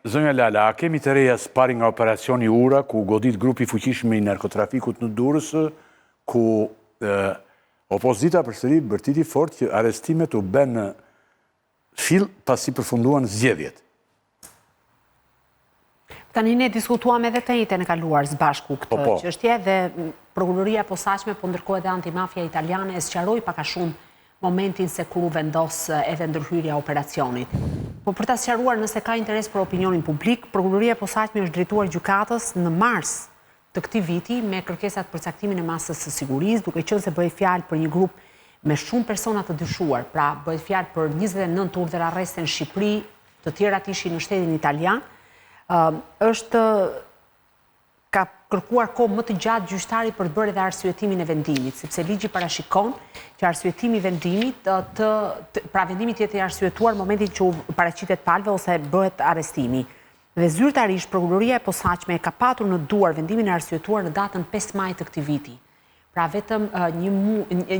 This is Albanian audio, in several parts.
Zënja Lala, a kemi të reja spari nga operacioni Ura, ku godit grupi fuqishëm i narkotrafikut në Durrës, ku opozita përsëri bërtiti fort që arestimet u bën fill pasi përfunduan zgjedhjet. Tani ne diskutuam edhe të njëjtën e kaluar së bashku këtë çështje dhe prokuroria e posaçme, po ndërkohë edhe antimafia italiane e sqaroi pak a shumë momentin se kur u vendos edhe ndërhyrja e operacionit. Po për ta sqaruar nëse ka interes për opinionin publik, prokuroria e posaçme është drejtuar gjykatës në mars të këtij viti me kërkesat për caktimin e masës së sigurisë, duke qenë se bëhej fjalë për një grup me shumë persona të dyshuar, pra bëhet fjalë për 29 urdhër arreste në Shqipëri, të tjerat ishin në shtetin italian. Ka kërkuar kohë më të gjatë gjyqtari për të bërë edhe arsyetimin e vendimit, sepse ligji parashikon që arsyetimi i vendimit pra vendimi të jetë i arsyetuar në momentin që u paraqitet palëve ose bëhet arrestimi. Dhe zyrtarisht prokuroria e posaçme ka patur në duar vendimin e arsyetuar në datën 5 maj të këtij viti. Pra vetëm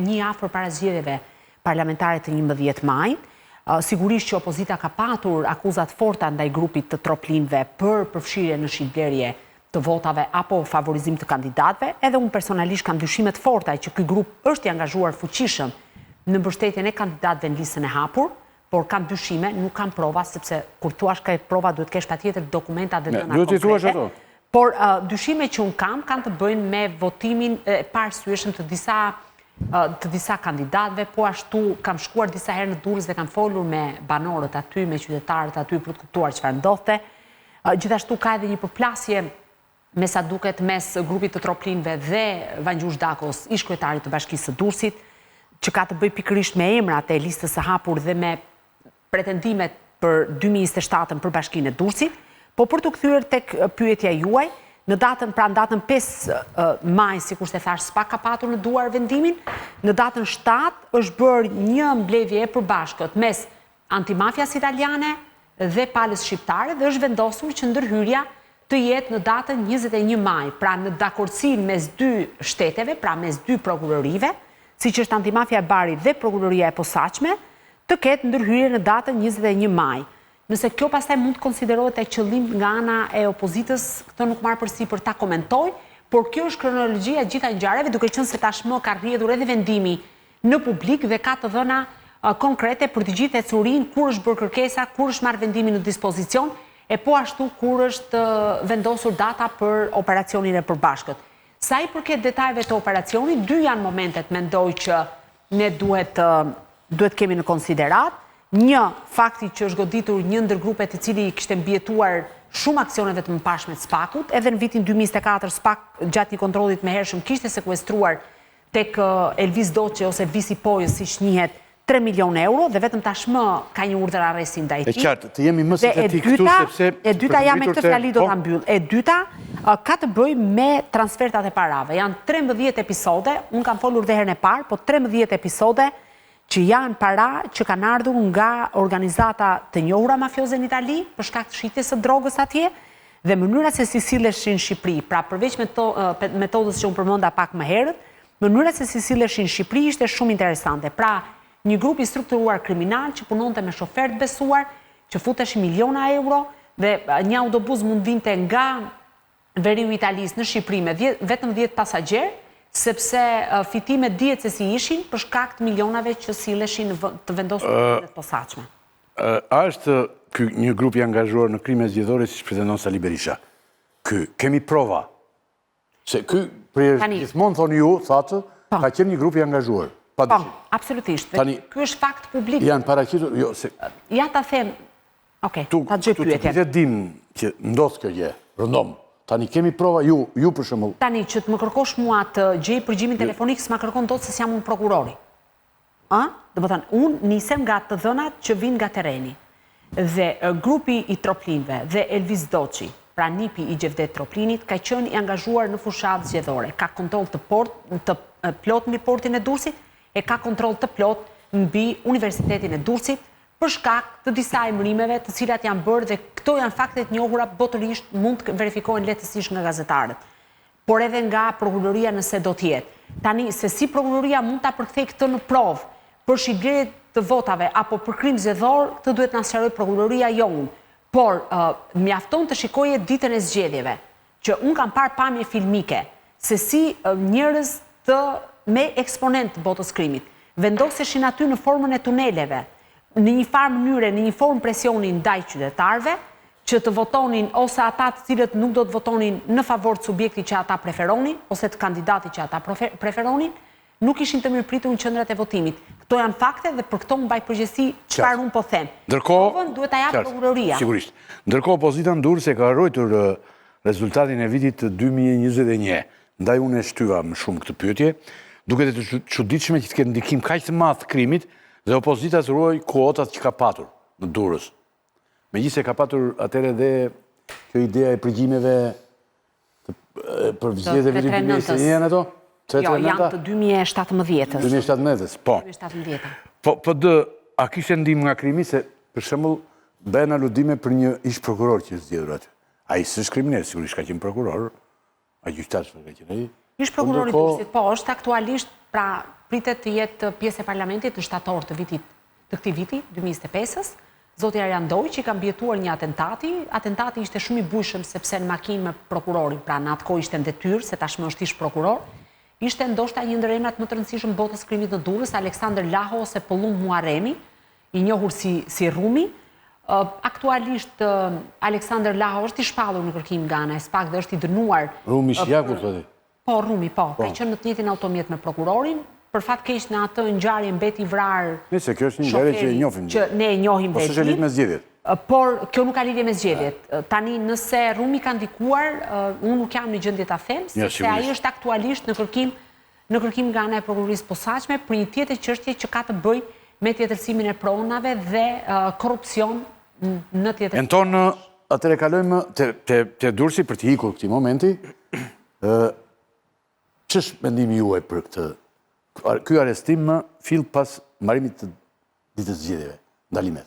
një afër para zgjedhjeve parlamentare të 11 maj. Sigurisht që opozita ka patur akuzat forta ndaj grupit të troplinëve për përfshirje në shitblerje të votave apo favorizim të kandidatëve, edhe unë personalisht kam dyshimet forta që ky grup është i angazhuar fuqishëm në mbështetjen e kandidatëve në listën e hapur, por kam dyshime, nuk kam prova, sepse kur thuash ka prova duhet kesh patjetër dokumenta dhe dhëna konkrete. Por dyshime që unë kanë të bëjnë me votimin e parësyeshëm të disa kandidatëve, po ashtu kam shkuar disa herë në Durrës dhe kam folur me banorët aty, me qytetarët aty për të kuptuar çfarë ndodhte. Gjithashtu ka edhe një përplasje me sa duket mes grupit të troplinëve dhe Vangjush Dakos, ish kryetarit të Bashkisë së Durrësit, që ka të bëjë pikërisht me emrat e listës së hapur dhe me pretendimet për 2027 për Bashkinë e Durrësit, po për të kthyer tek pyetja juaj, në datën 5 maj, sikur se thash, s'pak ka patur në duar vendimin, në datën 7 është bërë një mbledhje e përbashkët mes antimafias italiane dhe palës shqiptare dhe është vendosur që ndërhyrja të jetë në datën 21 maj, pra në dakordsinë mes dy shteteve, pra mes dy prokurorive, siç është antimafia e Barit dhe prokuroria e posaçme, të ketë ndërhyrje në datën 21 maj. Nëse kjo pastaj mund të konsiderohet e qëllim nga ana e opozitës, këtë nuk marr përsipër ta komentoj, por kjo është kronologjia e gjitha ngjarjeve, duke qenë se tashmë ka rrjedhur edhe vendimi në publik dhe ka të dhëna konkrete për të gjithë ecurinë, kur është bërë kërkesa, kur është marrë vendimi në dispozicion, e po ashtu kur është vendosur data për operacionin e përbashkët. Sa i përket detajeve të operacionit, dy janë momentet mendoj që ne duhet kemi në konsiderat. Një, fakti që është goditur një ndër grupet i cili kishte mbietuar shumë aksioneve të mëparshme të SPAK-ut, edhe në vitin 2024 SPAK gjatë një kontrollit me hershëm kishte sekuestruar tek Elvis Doçi ose Visi Pojës, siç njihet, 3 milion euro dhe vetëm tashmë ka një urdhër arresti ndaj tij. E qartë, të jemi më sintetik këtu sepse e dyta jam me këtë fjali do ta mbyll. E dyta ka të bëjë me transfertat e parave. Janë 13 episode, un kam folur dhe herën e parë, po 13 episode që janë para që kanë ardhur nga organizata të njohura mafioze në Itali për shkak të shitjes së drogës atje dhe mënyra se si silleshin në Shqipëri. Pra përveç metodës që un përmenda pak më herët, mënyra se si silleshin në Shqipëri ishte shumë interesante. Pra një grup i strukturuar kriminal që punonte me shofer të besuar, që futeshin miliona euro dhe një autobus mund vinte nga veriu i Italisë në Shqipëri me vetëm 10 pasagjerë, sepse fitimet dihet se si ishin për shkak të milionave që silleshin të vendosur në të posaçme. A është ky një grup i angazhuar në krime zgjedhore siç pretendon Sali Berisha? Kemi prova. Se ky gjithmonë thoni ju, thatë, ka qenë një grup i angazhuar. Po, absolutisht. Ky është fakt publik. Janë paraqitur, jo, se... Ja ta them, ta gjej pyetjen. Tu të dim që ndodh kjo gjë, rëndom. Tani kemi prova, ju për shembull. Tani që të më kërkosh mua të gjej përgjimin telefonik, s'ma kërkon dot se jam unë prokurori. Do të thënë, unë nisem nga të dhënat që vijnë nga terreni. Dhe grupi i troplinëve dhe Elvis Doçi, pra nipi i Gjevdet Troplinit, ka qenë i angazhuar në fushatë zgjedhore. Ka kontroll të plot mbi portin e Durrësit, e ka kontroll të plot mbi Universitetin e Durrësit për shkak të disa emërimeve të cilat janë bërë dhe këto janë fakte të njohura botërisht, mund të verifikohen lehtësisht nga gazetarët, por edhe nga prokuroria nëse do të jetë. Tani se si prokuroria mund ta përkthejë këtë në provë për shitblerje të votave apo për krim zgjedhor, këtë duhet na sqarojë prokuroria jo unë. Por, mjafton të shikoje ditën e zgjedhjeve, që unë kam parë pamje filmike, se si njerëz me eksponent të botës krimit, vendoseshin aty në formën e tuneleve, në një farë mënyre, në një formë presioni ndaj qytetarëve, që të votonin ose ata të cilët nuk do të votonin në favor të subjektit që ata preferonin, ose të kandidatit që ata preferonin, nuk ishin të mirëpritur në qendrat e votimit. Këto janë fakte dhe për këto më mbaj përgjegjësi çfarë unë po them. Ndërkohë, duhet ta jap prokuroria. Sigurisht. Ndërkohë opozita në Durrës e ka harruar rezultatin e vitit 2021. Ndaj unë e shtyva më shumë këtë pyetje, duket e të çuditshme që të ketë ndikim kaq të madh të krimit dhe opozita të ruaj kuotat që ka patur në Durrës. Megjithëse ka patur atëherë dhe kjo ideja e përgjimeve për zgjedhjet e vitit 2021 janë ato? Jo, janë të 2017-ës. 2017-ës, po. 2017-ës. Po a kishte ndihmë nga krimi se, për shembull, bëhen aludime për një ish prokuror që është zgjedhur aty. Ai s'është kriminal, sigurisht ka qenë prokuror, a gjyqtar ka qenë ai. Ish prokurori i Durrësit, po, është aktualisht, pra pritet të jetë pjesë e parlamentit në shtator të këtij viti, 2025-ës. Zoti Arjan Doj, që i ka mbjetuar një atentati. Atentati ishte shumë i bujshëm sepse në makinë me prokurorin, pra në atë kohë ishte në detyrë, se tashmë është ish prokuror. Ishte ndoshta një ndër emrat më të rëndësishëm botës krimit në Durrës, Aleksandër Laho ose Pollum Muaremi, i njohur si Rumi. Aktualisht Aleksandër Laho është i shpallur në kërkim nga ana e SPAK dhe është i dënuar. Rumi Shjaku thotë. Po, Rumi, po. Ka qenë në të njëjtin automjet me prokurorin. Për fat keq në atë ngjarje mbeti vrar. Nëse kjo është një ngjarje që e njohim. Që ne e njohim vetë. Po s'është lidhje me zgjedhjet. Por kjo nuk ka lidhje me zgjedhjet. Tani nëse Rumi ka ndikuar, unë nuk jam në gjendje ta them, sepse ai është aktualisht në kërkim nga ana e prokurorisë posaçme për një tjetër çështje që ka të bëjë me tjetërsimin e pronave dhe korrupsion në tjetër. Enton, atëre kalojmë te Durrësi për të ikur këtij momenti. Ç'është mendimi juaj për këtë? Ky arrestim fill pas mbarimit të ditës zgjedhjeve, ndalimet.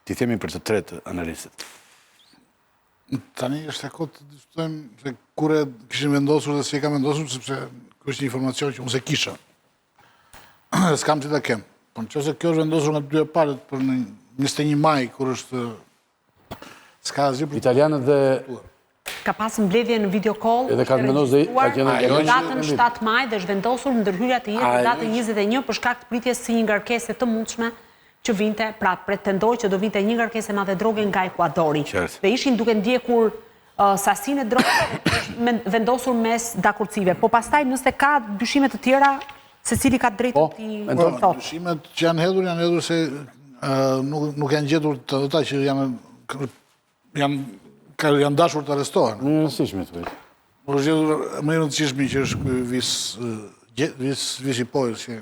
Ti themi për të tretë analistët. Tani është e kohë të diskutojmë se kur e kishin vendosur dhe se e ka vendosur, sepse kjo është një informacion që unë se kisha. S'kam që ta kem. Po në qëse kjo është vendosur nga të dy e parët për në 21 maj, kur është s'ka asgjë për italianët dhe ka pasur mbledhje në video call. Edhe ka vendosur datën 7 maj dhe është vendosur ndërhyrja të jetë në datën 21 për shkak të pritjes së një ngarkese të mundshme që vinte, pra pretendoi që do vinte një ngarkesë madhe droge nga Ekuadori. Dhe ishin duke ndjekur sasinë e drogës vendosur mes dakurcive. Po pastaj nëse ka dyshime të tjera, secili ka drejtë ti thotë. Dyshimet që janë hedhur se nuk janë gjetur të ata që janë dashur të arrestohen. Në rëndësishme të vetë. Por është gjetur më i rëndësishmi që është ky vis i pojës që